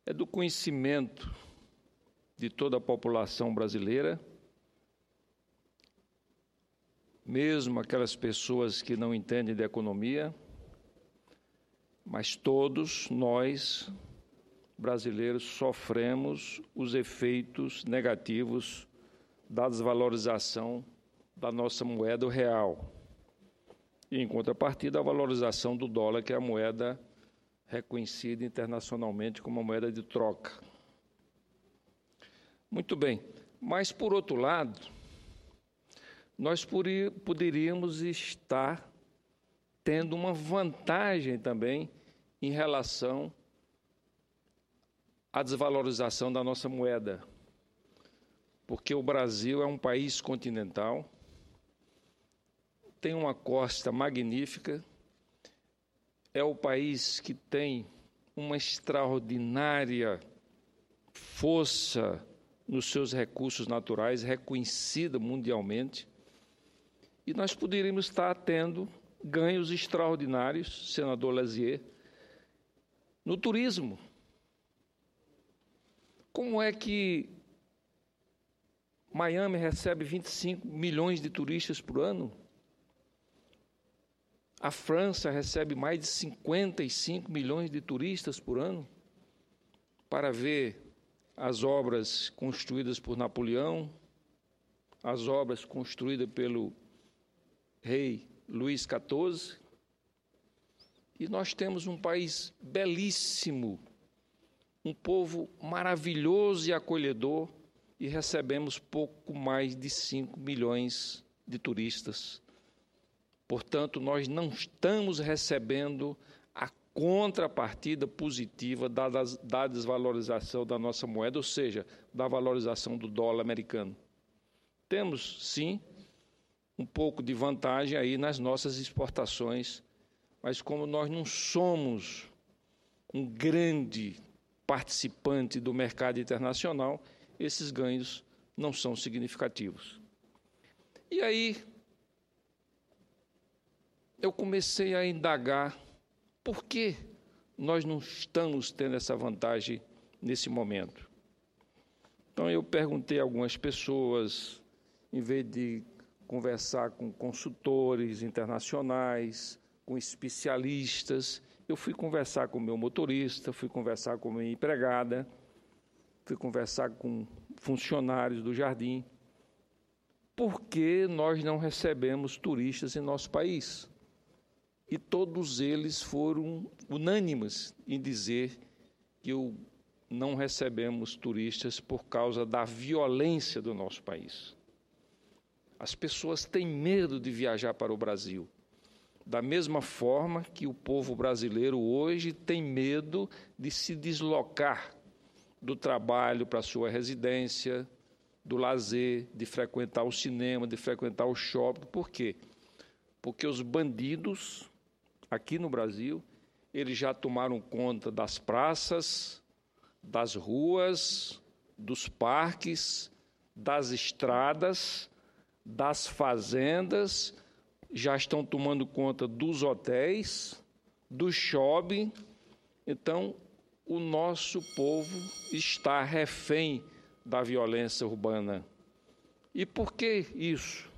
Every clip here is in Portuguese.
é do conhecimento de toda a população brasileira, mesmo aquelas pessoas que não entendem de economia, mas todos nós, brasileiros, sofremos os efeitos negativos da desvalorização da nossa moeda real. E, em contrapartida, a valorização do dólar, que é a moeda reconhecida internacionalmente como uma moeda de troca. Muito bem, mas, por outro lado, nós poderíamos estar tendo uma vantagem também em relação à desvalorização da nossa moeda, porque o Brasil é um país continental, tem uma costa magnífica, é o país que tem uma extraordinária força nos seus recursos naturais, reconhecida mundialmente, e nós poderíamos estar tendo ganhos extraordinários, senador Lazier, no turismo. Como é que Miami recebe 25 milhões de turistas por ano? A França recebe mais de 55 milhões de turistas por ano para ver as obras construídas por Napoleão, as obras construídas pelo rei Luís XIV. E nós temos um país belíssimo, um povo maravilhoso e acolhedor, e recebemos pouco mais de 5 milhões de turistas. Portanto, nós não estamos recebendo a contrapartida positiva da desvalorização da nossa moeda, ou seja, da valorização do dólar americano. Temos, sim, um pouco de vantagem aí nas nossas exportações, mas como nós não somos um grande participante do mercado internacional, esses ganhos não são significativos. E aí, eu comecei a indagar por que nós não estamos tendo essa vantagem nesse momento. Então, eu perguntei a algumas pessoas, em vez de conversar com consultores internacionais, com especialistas, eu fui conversar com o meu motorista, fui conversar com a minha empregada, fui conversar com funcionários do jardim. Por que nós não recebemos turistas em nosso país? E todos eles foram unânimes em dizer que não recebemos turistas por causa da violência do nosso país. As pessoas têm medo de viajar para o Brasil, da mesma forma que o povo brasileiro hoje tem medo de se deslocar do trabalho para a sua residência, do lazer, de frequentar o cinema, de frequentar o shopping. Por quê? Porque os bandidos, aqui no Brasil, eles já tomaram conta das praças, das ruas, dos parques, das estradas, das fazendas, já estão tomando conta dos hotéis, do shopping. Então, o nosso povo está refém da violência urbana. E por que isso?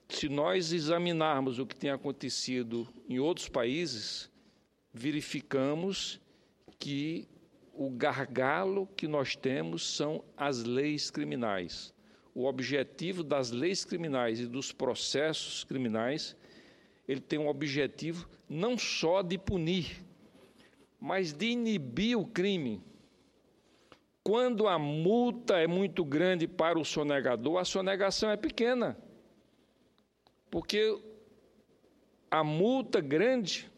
Se nós examinarmos o que tem acontecido em outros países, verificamos que o gargalo que nós temos são as leis criminais. O objetivo das leis criminais e dos processos criminais, ele tem um objetivo não só de punir, mas de inibir o crime. Quando a multa é muito grande para o sonegador, a sonegação é pequena, porque a multa grande,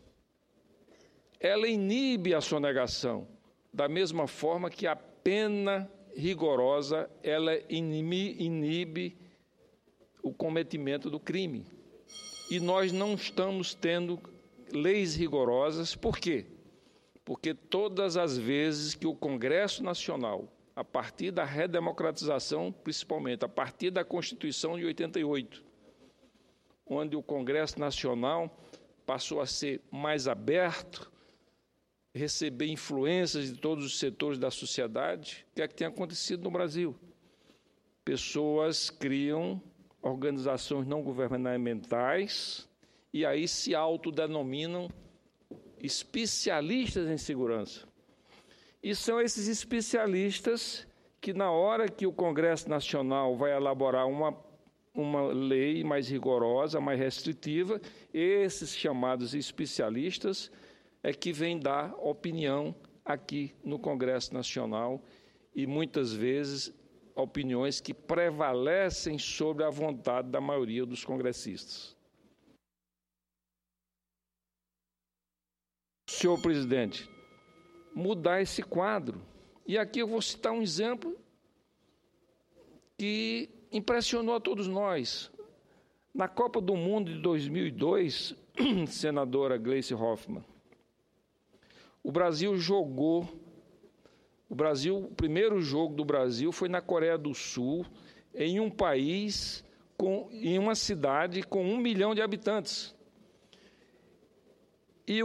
ela inibe a sonegação, da mesma forma que a pena rigorosa, ela inibe o cometimento do crime. E nós não estamos tendo leis rigorosas. Por quê? Porque todas as vezes que o Congresso Nacional, a partir da redemocratização, principalmente a partir da Constituição de 88, onde o Congresso Nacional passou a ser mais aberto, receber influências de todos os setores da sociedade. O que é que tem acontecido no Brasil? Pessoas criam organizações não governamentais e aí se autodenominam especialistas em segurança. E são esses especialistas que, na hora que o Congresso Nacional vai elaborar uma lei mais rigorosa, mais restritiva, esses chamados especialistas é que vêm dar opinião aqui no Congresso Nacional e, muitas vezes, opiniões que prevalecem sobre a vontade da maioria dos congressistas. Senhor presidente, mudar esse quadro. E aqui eu vou citar um exemplo que impressionou a todos nós. Na Copa do Mundo de 2002, senadora Gleisi Hoffmann, o primeiro jogo do Brasil foi na Coreia do Sul, em um país, em uma cidade com 1 milhão de habitantes. E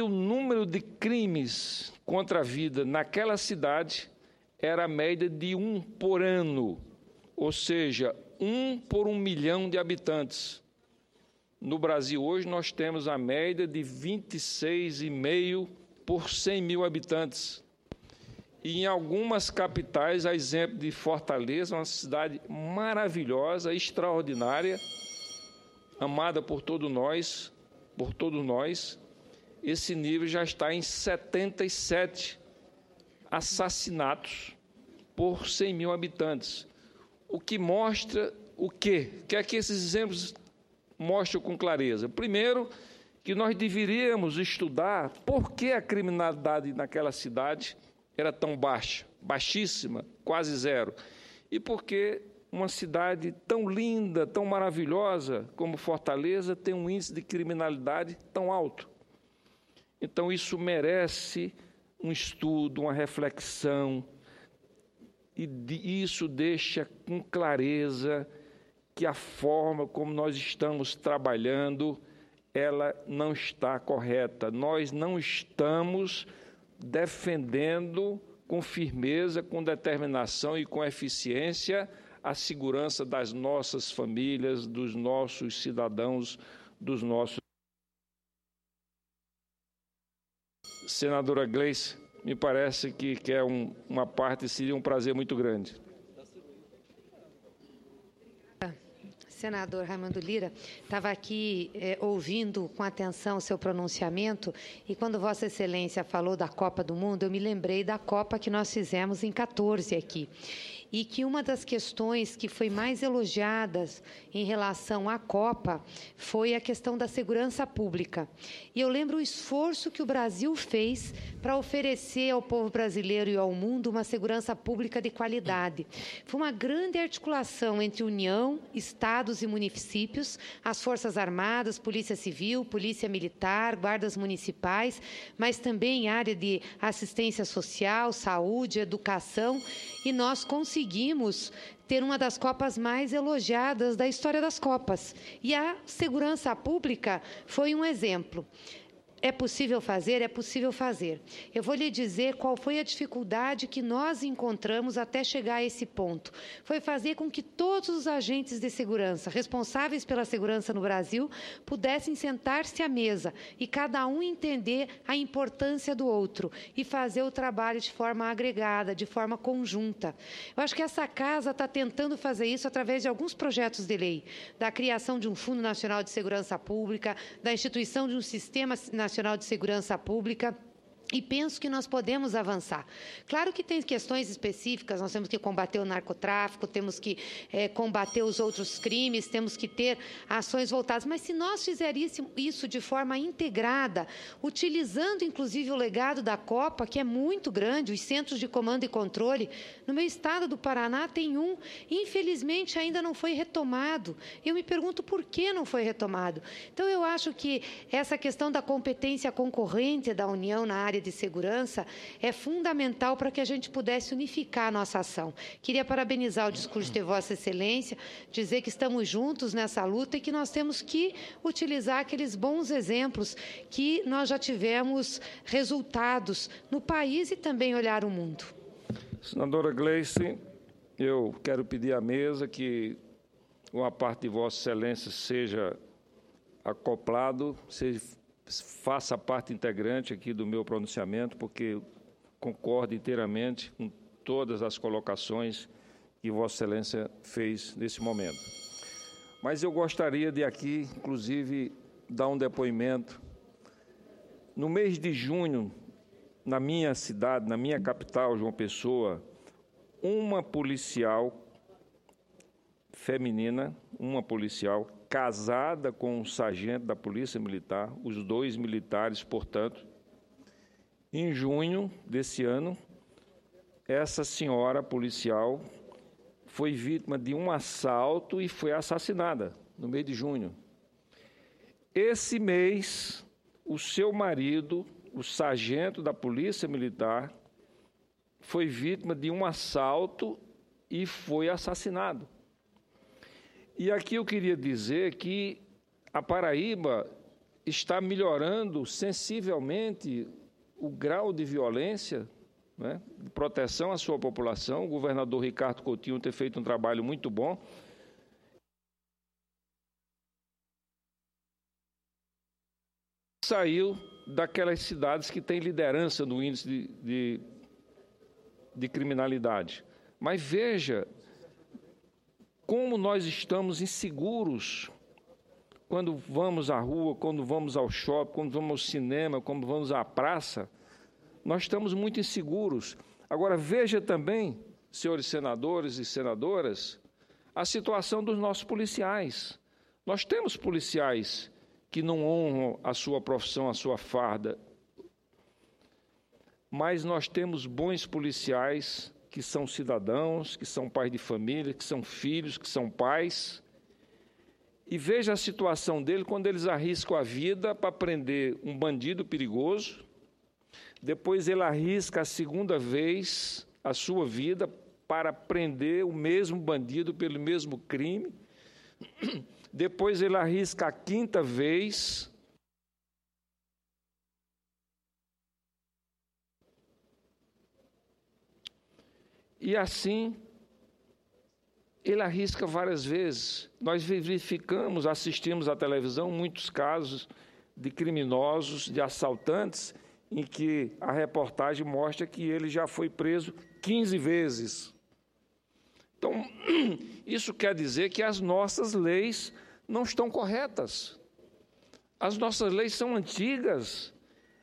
o número de crimes contra a vida naquela cidade era a média de 1 por ano, ou seja, 1 por 1 milhão de habitantes. No Brasil, hoje, nós temos a média de 26,5 por 100 mil habitantes. E em algumas capitais, a exemplo de Fortaleza, uma cidade maravilhosa, extraordinária, amada por todos nós, esse nível já está em 77 assassinatos por 100 mil habitantes. O que mostra o quê? O que é que esses exemplos mostram com clareza? Primeiro, que nós deveríamos estudar por que a criminalidade naquela cidade era tão baixa, baixíssima, quase zero. E por que uma cidade tão linda, tão maravilhosa como Fortaleza tem um índice de criminalidade tão alto? Então, isso merece um estudo, uma reflexão, e isso deixa com clareza que a forma como nós estamos trabalhando, ela não está correta. Nós não estamos defendendo com firmeza, com determinação e com eficiência a segurança das nossas famílias, dos nossos cidadãos, dos nossos... Senadora Gleisi, me parece que é uma parte, seria um prazer muito grande. Senador Raimundo Lira, estava aqui ouvindo com atenção o seu pronunciamento e quando Vossa Excelência falou da Copa do Mundo, eu me lembrei da Copa que nós fizemos em 14 aqui. E que uma das questões que foi mais elogiadas em relação à Copa foi a questão da segurança pública. E eu lembro o esforço que o Brasil fez para oferecer ao povo brasileiro e ao mundo uma segurança pública de qualidade. Foi uma grande articulação entre União, Estados e municípios, as Forças Armadas, Polícia Civil, Polícia Militar, guardas municipais, mas também em área de assistência social, saúde, educação, e nós conseguimos ter uma das Copas mais elogiadas da história das Copas. E a segurança pública foi um exemplo. É possível fazer? É possível fazer. Eu vou lhe dizer qual foi a dificuldade que nós encontramos até chegar a esse ponto. Foi fazer com que todos os agentes de segurança, responsáveis pela segurança no Brasil, pudessem sentar-se à mesa e cada um entender a importância do outro e fazer o trabalho de forma agregada, de forma conjunta. Eu acho que essa casa está tentando fazer isso através de alguns projetos de lei, da criação de um Fundo Nacional de Segurança Pública, da instituição de um Sistema Nacional de Segurança Pública, e penso que nós podemos avançar. Claro que tem questões específicas, nós temos que combater o narcotráfico, temos que combater os outros crimes, temos que ter ações voltadas, mas se nós fizéssemos isso de forma integrada, utilizando inclusive o legado da Copa, que é muito grande, os centros de comando e controle, no meu estado do Paraná tem um, infelizmente ainda não foi retomado. Eu me pergunto por que não foi retomado. Então eu acho que essa questão da competência concorrente da União na área área de segurança é fundamental para que a gente pudesse unificar a nossa ação. Queria parabenizar o discurso de Vossa Excelência, dizer que estamos juntos nessa luta e que nós temos que utilizar aqueles bons exemplos que nós já tivemos resultados no país e também olhar o mundo. Senadora Gleice, eu quero pedir à mesa que uma parte de Vossa Excelência seja acoplado, faça parte integrante aqui do meu pronunciamento, porque concordo inteiramente com todas as colocações que Vossa Excelência fez nesse momento. Mas eu gostaria de aqui, inclusive, dar um depoimento. No mês de junho, na minha cidade, na minha capital, João Pessoa, uma policial feminina, uma policial casada com um sargento da Polícia Militar, os dois militares, portanto, em junho desse ano, essa senhora policial foi vítima de um assalto e foi assassinada no mês de junho. Esse mês, o seu marido, o sargento da Polícia Militar, foi vítima de um assalto e foi assassinado. E aqui eu queria dizer que a Paraíba está melhorando sensivelmente o grau de violência, né, de proteção à sua população. O governador Ricardo Coutinho tem feito um trabalho muito bom. Saiu daquelas cidades que têm liderança no índice de criminalidade. Mas veja como nós estamos inseguros quando vamos à rua, quando vamos ao shopping, quando vamos ao cinema, quando vamos à praça. Nós estamos muito inseguros. Agora, veja também, senhores senadores e senadoras, a situação dos nossos policiais. Nós temos policiais que não honram a sua profissão, a sua farda, mas nós temos bons policiais que são cidadãos, que são pais de família, que são filhos, que são pais. E veja a situação dele quando eles arriscam a vida para prender um bandido perigoso, depois ele arrisca a segunda vez a sua vida para prender o mesmo bandido pelo mesmo crime, depois ele arrisca a quinta vez. E assim, ele arrisca várias vezes. Nós verificamos, assistimos à televisão muitos casos de criminosos, de assaltantes, em que a reportagem mostra que ele já foi preso 15 vezes. Então, isso quer dizer que as nossas leis não estão corretas. As nossas leis são antigas,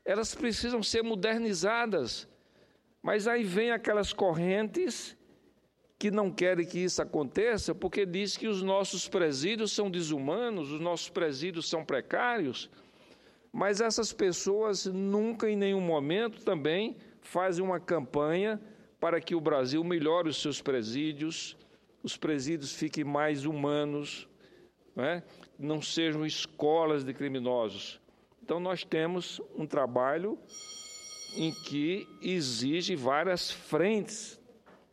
elas precisam ser modernizadas. Mas aí vem aquelas correntes que não querem que isso aconteça, porque diz que os nossos presídios são desumanos, os nossos presídios são precários, mas essas pessoas nunca, em nenhum momento, também fazem uma campanha para que o Brasil melhore os seus presídios, os presídios fiquem mais humanos, não sejam escolas de criminosos. Então, nós temos um trabalho em que exige várias frentes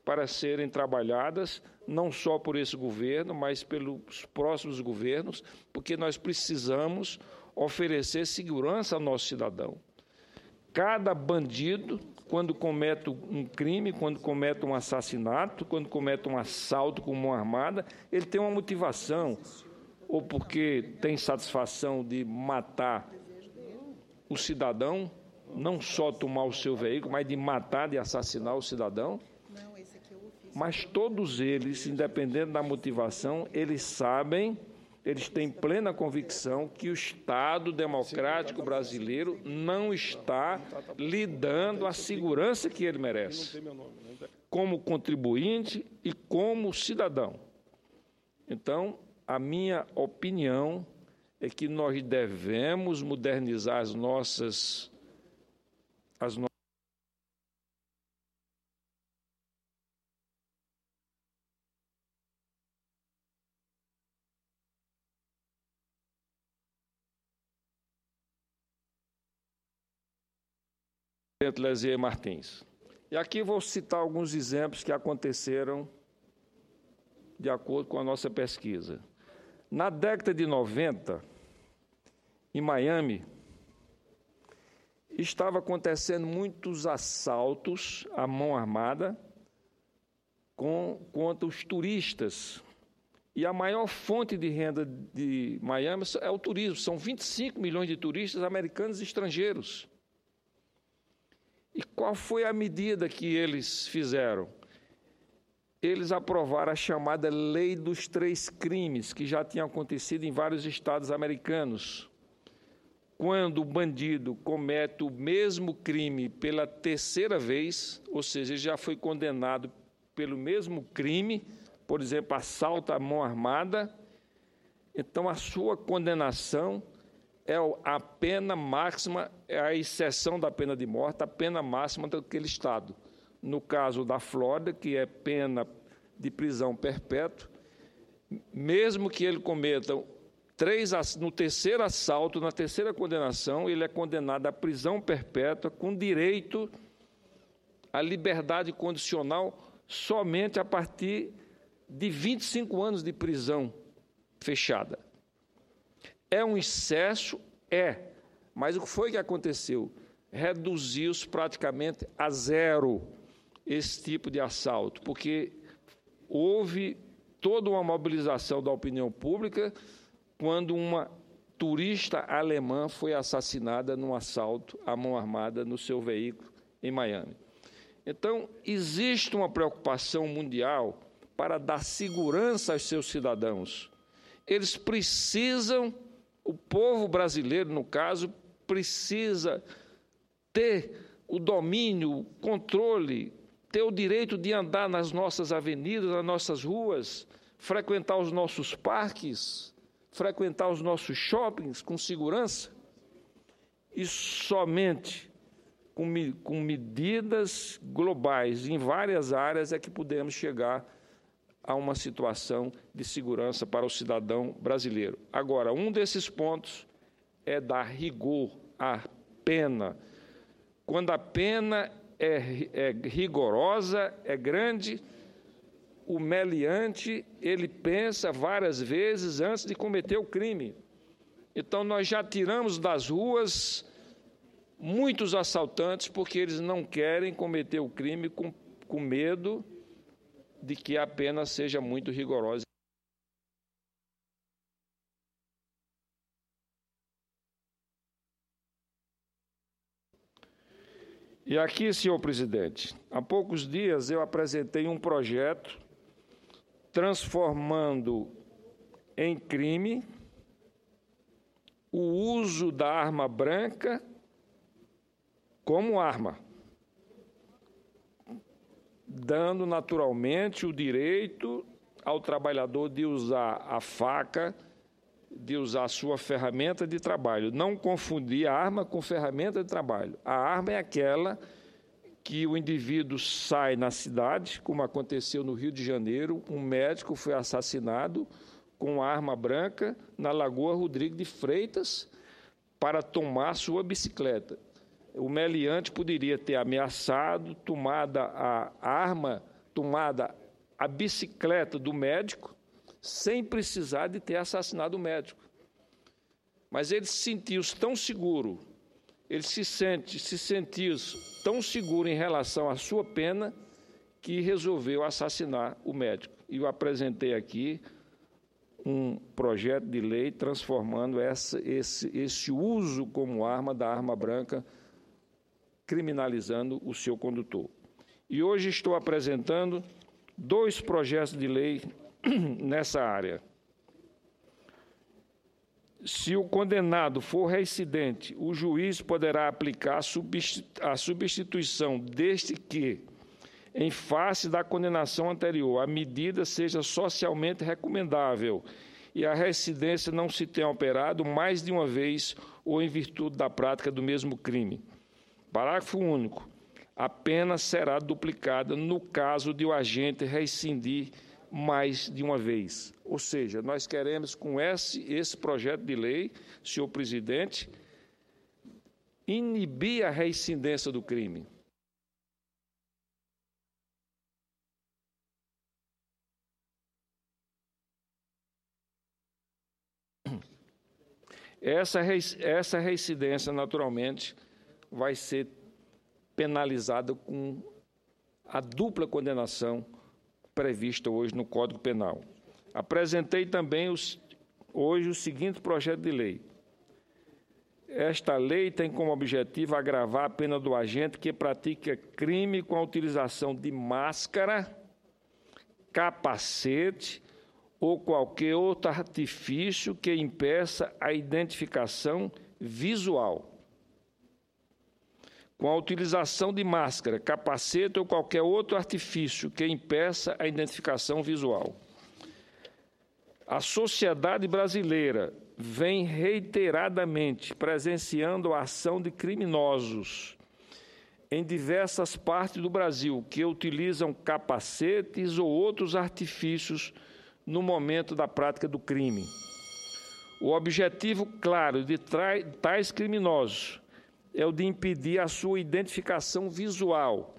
para serem trabalhadas, não só por esse governo, mas pelos próximos governos, porque nós precisamos oferecer segurança ao nosso cidadão. Cada bandido, quando comete um crime, quando comete um assassinato, quando comete um assalto com mão armada, ele tem uma motivação, ou porque tem satisfação de matar o cidadão, não só tomar o seu veículo, mas de matar, de assassinar o cidadão. Mas todos eles, independente da motivação, eles sabem, eles têm plena convicção que o Estado democrático brasileiro não está lhe dando a segurança que ele merece, como contribuinte e como cidadão. Então, a minha opinião é que nós devemos modernizar as nossas Lesier Martins. E aqui vou citar alguns exemplos que aconteceram de acordo com a nossa pesquisa. Na década de 90, em Miami, estava acontecendo muitos assaltos à mão armada contra os turistas. E a maior fonte de renda de Miami é o turismo. São 25 milhões de turistas americanos e estrangeiros. E qual foi a medida que eles fizeram? Eles aprovaram a chamada Lei dos Três Crimes, que já tinha acontecido em vários estados americanos. Quando o bandido comete o mesmo crime pela terceira vez, ou seja, ele já foi condenado pelo mesmo crime, por exemplo, assalto à mão armada, então a sua condenação é a pena máxima, é a exceção da pena de morte, a pena máxima daquele estado. No caso da Flórida, que é pena de prisão perpétua, mesmo que ele cometa no terceiro assalto, na terceira condenação, ele é condenado à prisão perpétua com direito à liberdade condicional somente a partir de 25 anos de prisão fechada. É um excesso? É. Mas o que foi que aconteceu? Reduziu-se praticamente a zero esse tipo de assalto, porque houve toda uma mobilização da opinião pública quando uma turista alemã foi assassinada num assalto à mão armada no seu veículo em Miami. Então, existe uma preocupação mundial para dar segurança aos seus cidadãos. Eles precisam, o povo brasileiro, no caso, precisa ter o domínio, o controle, ter o direito de andar nas nossas avenidas, nas nossas ruas, frequentar os nossos parques, frequentar os nossos shoppings com segurança. E somente com medidas globais em várias áreas é que podemos chegar a uma situação de segurança para o cidadão brasileiro. Agora, um desses pontos é dar rigor à pena. Quando a pena é rigorosa, é grande, o meliante, ele pensa várias vezes antes de cometer o crime. Então, nós já tiramos das ruas muitos assaltantes porque eles não querem cometer o crime com medo de que a pena seja muito rigorosa. E aqui, senhor presidente, há poucos dias eu apresentei um projeto transformando em crime o uso da arma branca como arma, dando naturalmente o direito ao trabalhador de usar a faca, de usar a sua ferramenta de trabalho. Não confundir a arma com ferramenta de trabalho. A arma é aquela que o indivíduo sai na cidade, como aconteceu no Rio de Janeiro, um médico foi assassinado com arma branca na Lagoa Rodrigo de Freitas para tomar sua bicicleta. O meliante poderia ter ameaçado, tomada a arma, tomada a bicicleta do médico, sem precisar de ter assassinado o médico. Mas ele se sentiu tão seguro, ele se sentiu tão seguro em relação à sua pena, que resolveu assassinar o médico. E eu apresentei aqui um projeto de lei transformando esse uso como arma da arma branca, criminalizando o seu condutor. E hoje estou apresentando 2 projetos de lei nessa área. Se o condenado for reincidente, o juiz poderá aplicar a substituição desde que, em face da condenação anterior, a medida seja socialmente recomendável e a reincidência não se tenha operado mais de uma vez ou em virtude da prática do mesmo crime. Parágrafo único. A pena será duplicada no caso de o agente rescindir mais de uma vez. Ou seja, nós queremos, com esse projeto de lei, senhor presidente, inibir a reincidência do crime. Essa reincidência, naturalmente, vai ser penalizada com a dupla condenação prevista hoje no Código Penal. Apresentei também hoje o seguinte projeto de lei. Esta lei tem como objetivo agravar a pena do agente que pratica crime com a utilização de máscara, capacete ou qualquer outro artifício que impeça a identificação visual. Com a utilização de máscara, capacete ou qualquer outro artifício que impeça a identificação visual. A sociedade brasileira vem reiteradamente presenciando a ação de criminosos em diversas partes do Brasil que utilizam capacetes ou outros artifícios no momento da prática do crime. O objetivo claro de tais criminosos é o de impedir a sua identificação visual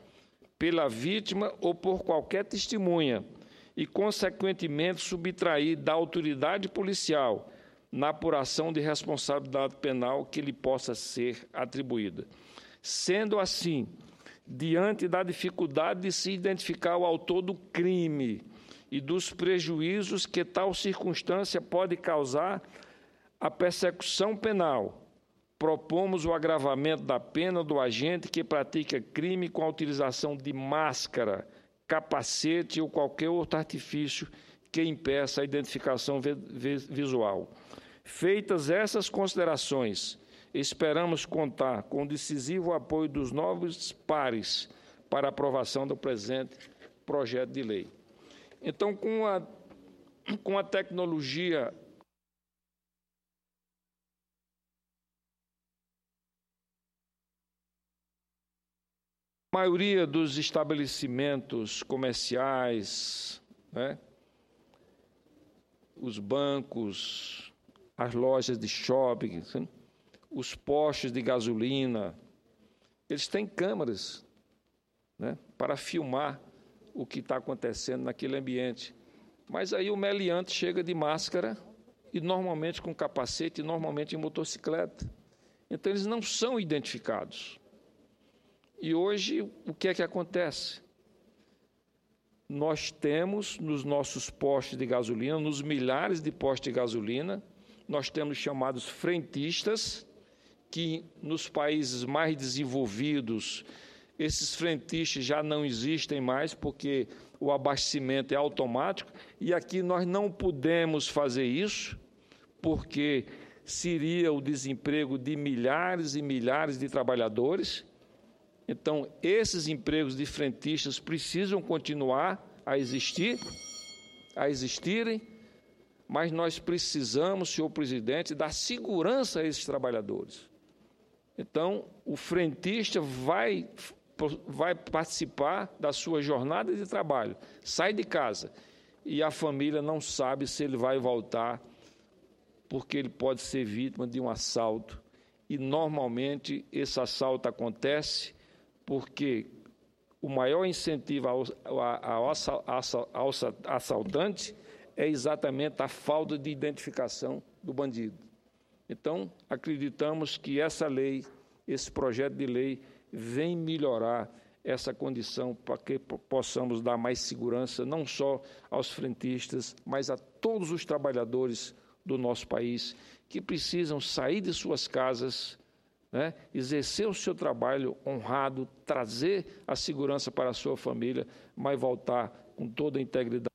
pela vítima ou por qualquer testemunha e, consequentemente, subtrair da autoridade policial na apuração de responsabilidade penal que lhe possa ser atribuída. Sendo assim, diante da dificuldade de se identificar o autor do crime e dos prejuízos que tal circunstância pode causar à persecução penal, propomos o agravamento da pena do agente que pratica crime com a utilização de máscara, capacete ou qualquer outro artifício que impeça a identificação visual. Feitas essas considerações, esperamos contar com o decisivo apoio dos novos pares para a aprovação do presente projeto de lei. Então, com a tecnologia a maioria dos estabelecimentos comerciais, né, os bancos, as lojas de shopping, os postos de gasolina, eles têm câmeras, né, para filmar o que está acontecendo naquele ambiente. Mas aí o meliante chega de máscara e normalmente com capacete, e normalmente em motocicleta. Então eles não são identificados. E hoje, o que é que acontece? Nós temos nos nossos postos de gasolina, nos milhares de postos de gasolina, nós temos chamados frentistas, que nos países mais desenvolvidos, esses frentistas já não existem mais, porque o abastecimento é automático, e aqui nós não podemos fazer isso, porque seria o desemprego de milhares e milhares de trabalhadores. Então, esses empregos de frentistas precisam continuar a existirem, mas nós precisamos, senhor presidente, dar segurança a esses trabalhadores. Então, o frentista vai participar da sua jornada de trabalho, sai de casa, e a família não sabe se ele vai voltar, porque ele pode ser vítima de um assalto. E, normalmente, esse assalto acontece porque o maior incentivo ao assaltante é exatamente a falta de identificação do bandido. Então, acreditamos que essa lei, esse projeto de lei, vem melhorar essa condição para que possamos dar mais segurança, não só aos frentistas, mas a todos os trabalhadores do nosso país que precisam sair de suas casas, né, exercer o seu trabalho honrado, trazer a segurança para a sua família, mas voltar com toda a integridade.